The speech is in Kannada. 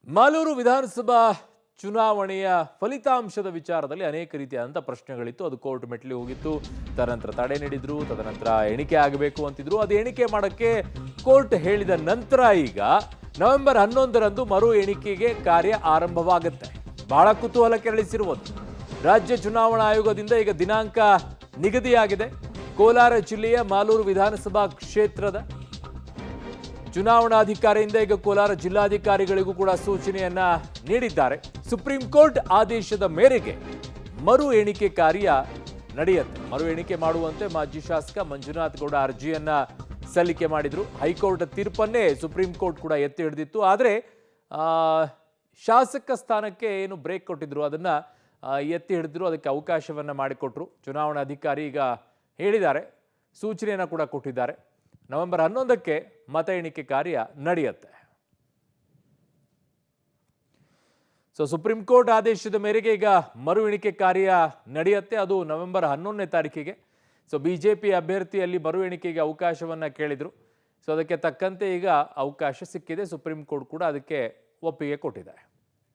ಮಾಲೂರು ವಿಧಾನಸಭಾ ಚುನಾವಣೆಯ ಫಲಿತಾಂಶದ ವಿಚಾರದಲ್ಲಿ ಅನೇಕ ರೀತಿಯಾದಂಥ ಪ್ರಶ್ನೆಗಳಿತ್ತು. ಅದು ಕೋರ್ಟ್ ಮೆಟ್ಲಿಗೆ ಹೋಗಿತ್ತು. ತದನಂತರ ತಡೆ ನೀಡಿದ್ರು, ತದನಂತರ ಎಣಿಕೆ ಆಗಬೇಕು ಅಂತಿದ್ರು. ಅದು ಎಣಿಕೆ ಮಾಡೋಕ್ಕೆ ಕೋರ್ಟ್ ಹೇಳಿದ ನಂತರ ಈಗ ನವೆಂಬರ್ 11ರಂದು ಮರು ಎಣಿಕೆಗೆ ಕಾರ್ಯ ಆರಂಭವಾಗುತ್ತೆ. ಬಹಳ ಕುತೂಹಲ ಕೆರಳಿಸಿರುವುದು. ರಾಜ್ಯ ಚುನಾವಣಾ ಆಯೋಗದಿಂದ ಈಗ ದಿನಾಂಕ ನಿಗದಿಯಾಗಿದೆ. ಕೋಲಾರ ಜಿಲ್ಲೆಯ ಮಾಲೂರು ವಿಧಾನಸಭಾ ಕ್ಷೇತ್ರದ ಚುನಾವಣಾಧಿಕಾರಿಯಿಂದ ಈಗ ಕೋಲಾರ ಜಿಲ್ಲಾಧಿಕಾರಿಗಳಿಗೂ ಕೂಡ ಸೂಚನೆಯನ್ನ ನೀಡಿದ್ದಾರೆ. ಸುಪ್ರೀಂ ಕೋರ್ಟ್ ಆದೇಶದ ಮೇರೆಗೆ ಮರು ಎಣಿಕೆ ಕಾರ್ಯ ನಡೆಯುತ್ತೆ. ಮರು ಎಣಿಕೆ ಮಾಡುವಂತೆ ಮಾಜಿ ಶಾಸಕ ಮಂಜುನಾಥ್ ಗೌಡ ಅರ್ಜಿಯನ್ನ ಸಲ್ಲಿಕೆ ಮಾಡಿದ್ರು. ಹೈಕೋರ್ಟ್ ತೀರ್ಪನ್ನೇ ಸುಪ್ರೀಂ ಕೋರ್ಟ್ ಕೂಡ ಎತ್ತಿ ಹಿಡಿದಿತ್ತು. ಆದರೆ ಶಾಸಕ ಸ್ಥಾನಕ್ಕೆ ಏನು ಬ್ರೇಕ್ ಕೊಟ್ಟಿದ್ರು ಅದನ್ನ ಎತ್ತಿ ಹಿಡಿದ್ರು. ಅದಕ್ಕೆ ಅವಕಾಶವನ್ನ ಮಾಡಿಕೊಟ್ರು. ಚುನಾವಣಾಧಿಕಾರಿ ಈಗ ಹೇಳಿದ್ದಾರೆ, ಸೂಚನೆಯನ್ನ ಕೂಡ ಕೊಟ್ಟಿದ್ದಾರೆ. ನವೆಂಬರ್ 11ಕ್ಕೆ ಮತ ಎಣಿಕೆ ಕಾರ್ಯ ನಡೆಯುತ್ತೆ. ಸುಪ್ರೀಂ ಕೋರ್ಟ್ ಆದೇಶದ ಮೇರೆಗೆ ಈಗ ಮರು ಎಣಿಕೆ ಕಾರ್ಯ ನಡೆಯುತ್ತೆ. ಅದು ನವೆಂಬರ್ 11ನೇ ತಾರೀಕಿಗೆ. ಬಿಜೆಪಿ ಅಭ್ಯರ್ಥಿಯಲ್ಲಿ ಮರು ಎಣಿಕೆಗೆ ಅವಕಾಶವನ್ನ ಕೇಳಿದ್ರು. ಅದಕ್ಕೆ ತಕ್ಕಂತೆ ಈಗ ಅವಕಾಶ ಸಿಕ್ಕಿದೆ. ಸುಪ್ರೀಂ ಕೋರ್ಟ್ ಕೂಡ ಅದಕ್ಕೆ ಒಪ್ಪಿಗೆ ಕೊಟ್ಟಿದೆ.